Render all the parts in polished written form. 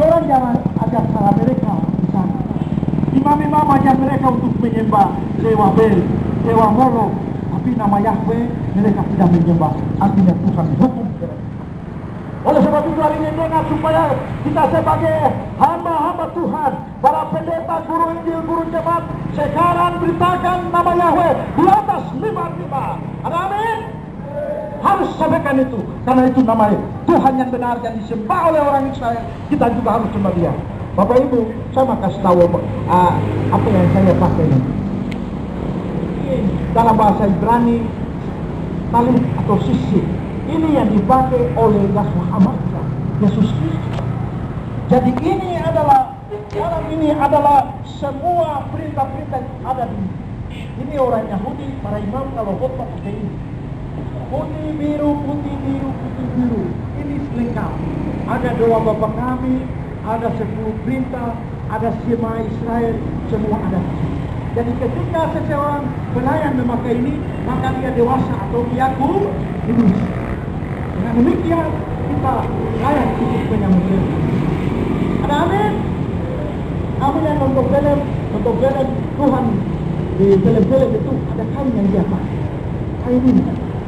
Orang jangan ajak salah mereka di sana. Imam-imam ajak mereka untuk menyembah dewa Bel, dewa Molok, tapi nama Yahweh mereka tidak menyembah. Artinya Tuhan hukum mereka. Oleh sebab itu hari ini dengar supaya kita sebagai hamba-hamba Tuhan, para pendeta, guru Injil, guru jemaat, sekarang beritakan nama Yahweh di atas mimbar-mimbar. Ada amin? Harus sampaikan itu, karena itu nama Tuhan yang benar yang disembah oleh orang Israel. Kita juga harus sembah Dia. Bapak Ibu, saya mau kasih tahu apa yang saya pakai ini. Dalam bahasa Ibrani, talit atau sisik. Ini yang dipakai oleh Yahweh Yesus Kristus. Jadi ini adalah semua perintah-perintah yang ada di sini. Ini orang Yahudi, para imam kalau khotbah pakai ini. Putih biru, putih biru, putih biru. Ini lengkap. Ada doa Bapa Kami, ada 10 perintah, ada Shema Israel, semua ada. Jadi ketika seseorang pelayan memakai ini, maka dia dewasa atau diaku Indonesia. Dengan demikian kita layak untuk menyambut. Ada amin? Amin. Yang untuk film Tuhan di film-film itu ada kain yang dia pakai.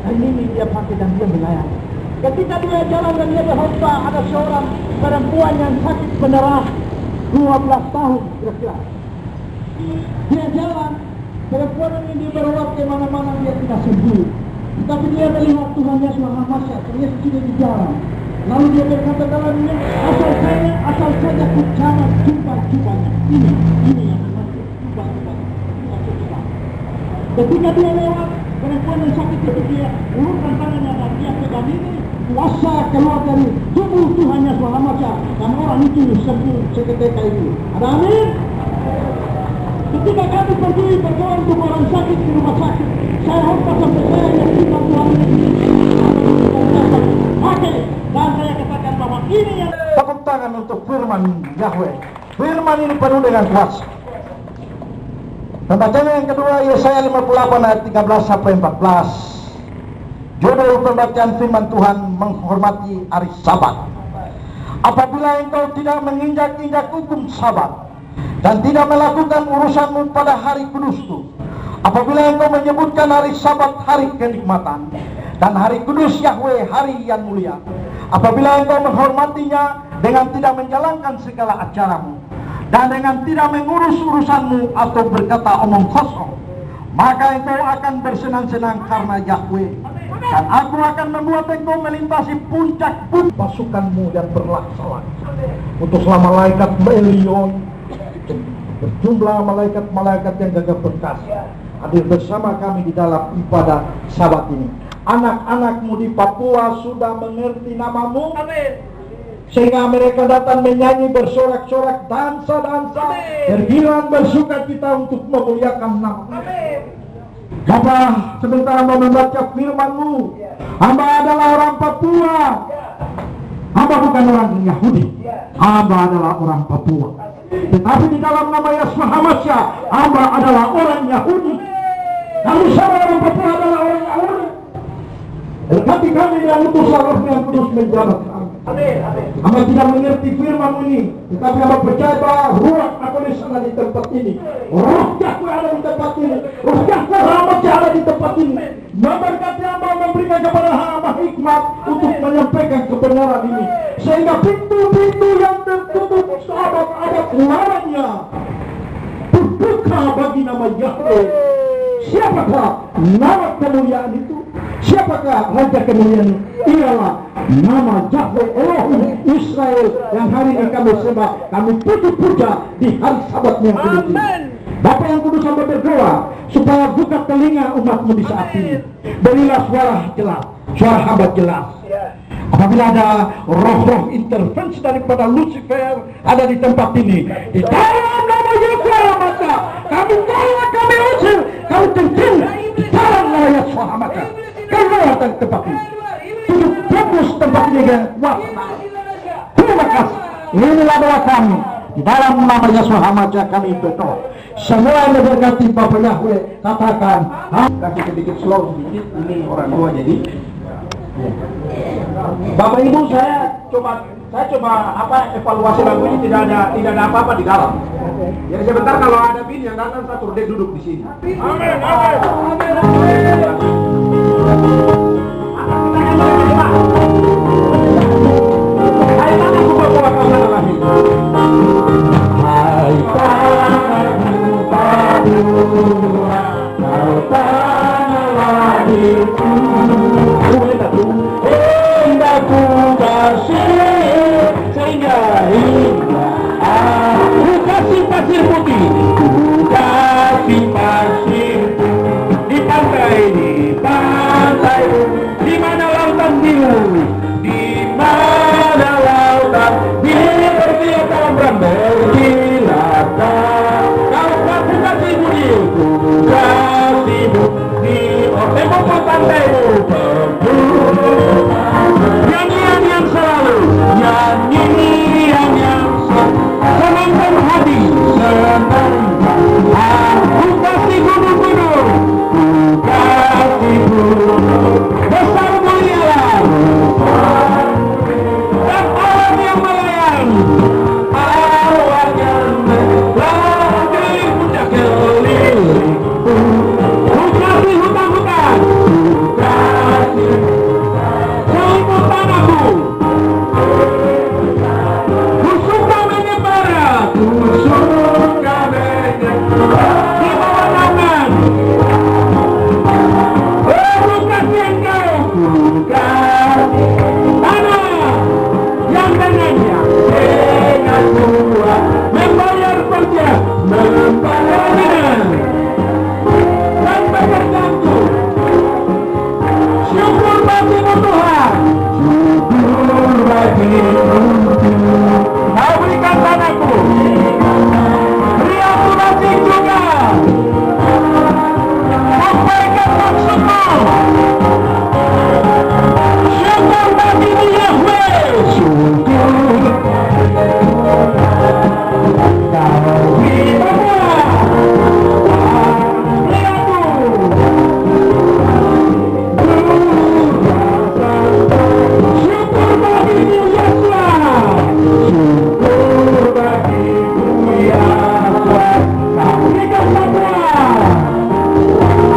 Kain ini dia pakai dan dia melayani. Ketika dia jalan dan dia berkhotbah, ada seorang perempuan yang sakit beneran 12 tahun kira-kira. Dia jalan, perempuan ini berobat kemana-mana dia tidak sembuh. Tapi dia melihat Tuhan Yesus Maha ternyata sudah di jalan. Lalu dia berkata dalam ini, asal saja ku jangan jumpa-jumpanya. Ini yang namanya jumpa-jumpanya. Ketika dia lewat, perempuan yang sakit itu dia ulurkan tangannya dan dia pegang ini, kuasa keluar dari tubuh Tuhan Yesus Maha dan orang itu sembuh seketika itu. Ada amin? Ketika kami pergi berdoa untuk orang sakit di rumah sakit, saya hormat sampai saya yang kita Tuhan ini pakai, dan saya katakan bahwa ini yang tepuk tangan untuk firman Yahweh. Firman ini penuh dengan kuasa. Pembacaan yang kedua, Yesaya 58 ayat 13 sampai 14. Judul pembacaan firman Tuhan menghormati hari Sabat. Apabila engkau tidak menginjak-injak hukum Sabat dan tidak melakukan urusanmu pada hari kudusku, apabila engkau menyebutkan hari Sabat hari kenikmatan dan hari kudus Yahweh hari yang mulia, apabila engkau menghormatinya dengan tidak menjalankan segala acaramu dan dengan tidak mengurus urusanmu atau berkata omong kosong, maka engkau akan bersenang-senang karena Yahweh, dan aku akan membuat engkau melintasi puncak pasukanmu dan berlaksana untuk selama malaikat Elion, berjumlah malaikat-malaikat yang gagah perkasa hadir bersama kami di dalam ibadah Sabat ini. Anak-anakmu di Papua sudah mengerti namamu. Amin. Sehingga mereka datang menyanyi, bersorak-sorak, dansa-dansa, bergiran, bersuka cita untuk memuliakan nama. Bapa, sementara mau membaca firman-Mu, hamba adalah orang Papua. Hamba bukan orang Yahudi. Hamba adalah orang Papua. Tetapi di dalam nama Yesus Muhammad, hamba adalah orang Yahudi. Lalu sama orang Papua adalah orang Yahudi. Tetapi kami yang utus Roh yang Kudus menjabat kami. Hamba tidak mengerti firman ini, tetapi hamba percaya bahwa ruh Akonis ada di tempat ini, roh Yahweh ada di tempat ini, roh Yahweh ada di tempat ini. Memberkati hamba, memberikan kepada hamba hikmat untuk menyampaikan kebenaran ini, sehingga pintu-pintu yang tertutup sahabat-sahabat lawannya terbuka bagi nama Yahweh. Siapakah nama kemuliaan itu? Siapakah Raja kemuliaan itu? Ialah nama Yahweh Elohim Israel yang hari ini kami sembah, kami puja di hari Sabat yang kudus ini. Bapak yang kudus, hamba berdoa supaya buka telinga umatmu di saat ini. Berilah suara jelas, suara hamba jelas. Apabila ada roh-roh intervensi daripada Lucifer ada di tempat ini, di dalam nama Yesus, maka kami tolak, kami usir, kami terjun di dalam nama Yesus maka keluar dari tempat ini. Tutup fokus tempat ini dengan kuasa. Terima kasih. Inilah doa kami di dalam nama Yesus Muhammad kami berdoa. Semua yang berkati Bapak Yahweh katakan. Kasih sedikit slow sedikit. Ini orang tua jadi. Bapak Ibu, saya coba evaluasi lagu ini, tidak ada apa-apa di dalam. Jadi sebentar kalau ada bin yang datang, saya suruh dia duduk di sini. Amin. Hai tanah buka kau tanah lahir. Hai tanah buka kau tanah lahirku. Ku kasih sehingga aku kasih pasir putih, ku kasih pasir di pantai di mana lautan biru, di mana lautan biru berkilau berkilau. Kau kasih budi, ku kasih budi, tembok pantaimu nyanyian yang selalu senangkan hati, aku kasih gunung-gunung, ku kasih gunung besar mulialah, dan awan yang melayang, awan yang melayang puncak keliling, ku kasih hutan-hutan, ku kasih selimut tanahku, ku suka mengembara, ku suka mengembara di bawah naungan, ku kasih engkau, ku kasih tanah yang dengannya dengan kuat membayar pajak, membayar dengan dan bekerjaku. Syukur bagimu Tuhan, syukur bagimu. Kau berikan tanahku, beri aku nasib juga, sampaikan maksudmu. Syukur bagimu Yahweh, syukur. Kau hidup, beri aku. Syukur bagimu Yesus, syukur bagimu Yesus. Kau berikan semua,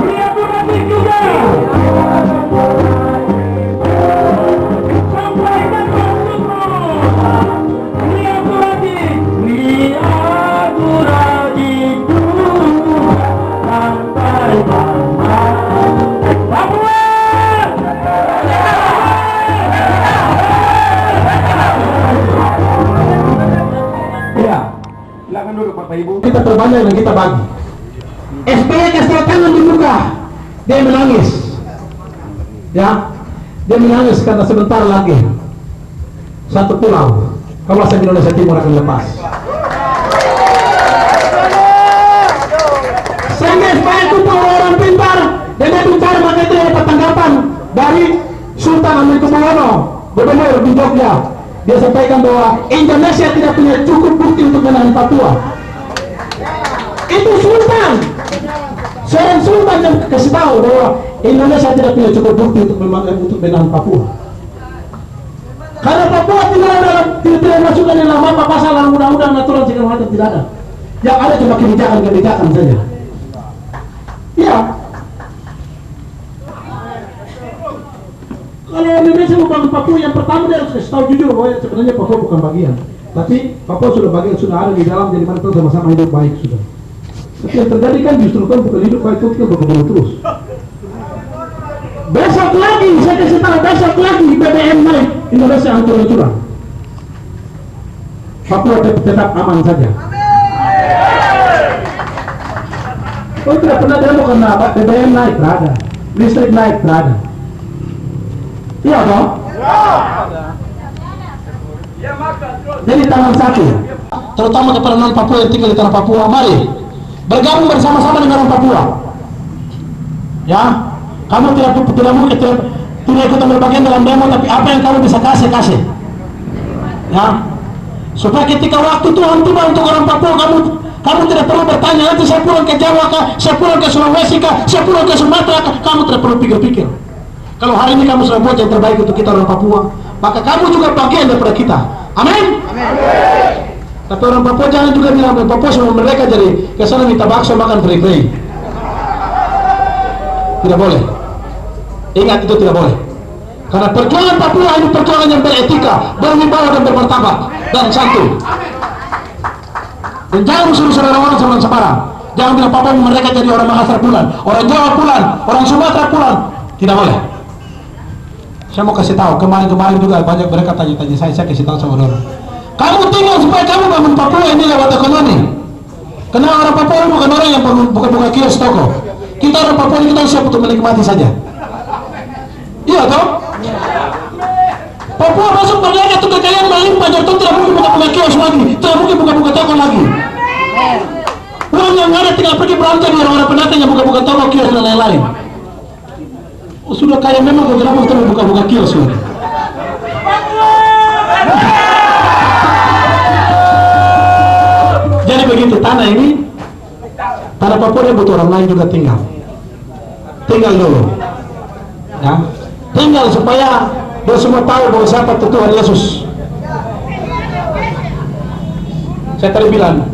beri aku nanti juga, sampaikan maksudmu. Beri aku lagi, sampai mama. Ya, silakan duduk Bapak Ibu. Kita terbanyak dan kita bagi. SBY kasih tangan di muka, dia menangis. Ya, dia menangis karena sebentar lagi satu pulau kawasan Indonesia Timur akan lepas. Sehingga SBY itu orang pintar, dan dia bicara maka itu dapat tanggapan dari Sultan Hamengkubuwono, Gubernur di Jogja. Dia sampaikan bahwa Indonesia tidak punya cukup bukti untuk menahan Papua. Itu Sultan, seorang Sultan yang kasih tahu bahwa Indonesia tidak punya cukup bukti untuk menahan Papua. Karena Papua tidak masukkan dalam apa pasal dalam undang-undang aturan segala macam, tidak ada. Yang ada cuma kebijakan saja. Ya. Kalau Indonesia mau bangun Papua, yang pertama dia harus tahu jujur bahwa sebenarnya Papua bukan bagian, tapi Papua sudah bagian, sudah ada di dalam, jadi mana kita sama-sama hidup baik sudah. Tapi yang terjadi kan justru kan bukan hidup baik, kita berkembang terus. Besok lagi, saya kasih tahu, besok lagi BBM naik, Indonesia hancur-hancuran. Papua tetap aman saja. Oh, tidak pernah demo karena BBM naik, berada, listrik naik, berada. Iya dong? Jadi tangan satu, terutama kepada non Papua yang tinggal di tanah Papua, mari bergabung bersama-sama dengan orang Papua. Ya, kamu tidak ikut ambil bagian dalam demo, tapi apa yang kamu bisa kasih. Ya, supaya ketika waktu Tuhan tiba untuk orang Papua, kamu tidak perlu bertanya nanti saya pulang ke Jawa kah, saya pulang ke Sulawesi kah, saya pulang ke Sumatera kah, kamu tidak perlu pikir-pikir. Kalau hari ini kamu sudah buat yang terbaik untuk kita orang Papua, maka kamu juga bagian daripada kita. Amin. Tapi orang Papua jangan juga bilang Papua semua mereka jadi kesana minta bakso makan free. Tidak boleh. Ingat, itu tidak boleh. Karena perjuangan Papua ini perjuangan yang beretika, berwibawa dan bermartabat dan santun. Dan jangan suruh orang sama sembarang. Jangan bilang Papua mereka jadi orang Makassar pulang, orang Jawa pulang, orang Sumatera pulang. Tidak boleh. Saya mau kasih tahu, kemarin juga banyak mereka tanya-tanya saya kasih tahu sama orang. Kamu tinggal supaya kamu bangun Papua ini lewat ekonomi. Karena orang Papua ini bukan orang yang buka kios toko. Kita orang Papua ini kita siap untuk menikmati saja. Iya toh? Papua masuk merdeka itu kekayaan melimpah, jadi tidak mungkin buka kios lagi, tidak mungkin buka toko lagi. Uang yang ada tinggal pergi belanja di orang-orang pendatang yang buka toko, kios dan lain-lain. Sudah kaya memang, kenapa kita buka kios lagi? Jadi begitu, tanah ini, tanah Papua ini butuh orang lain juga tinggal dulu, ya, tinggal supaya dia semua tahu bahwa siapa Tuhan Yesus. Saya tadi bilang,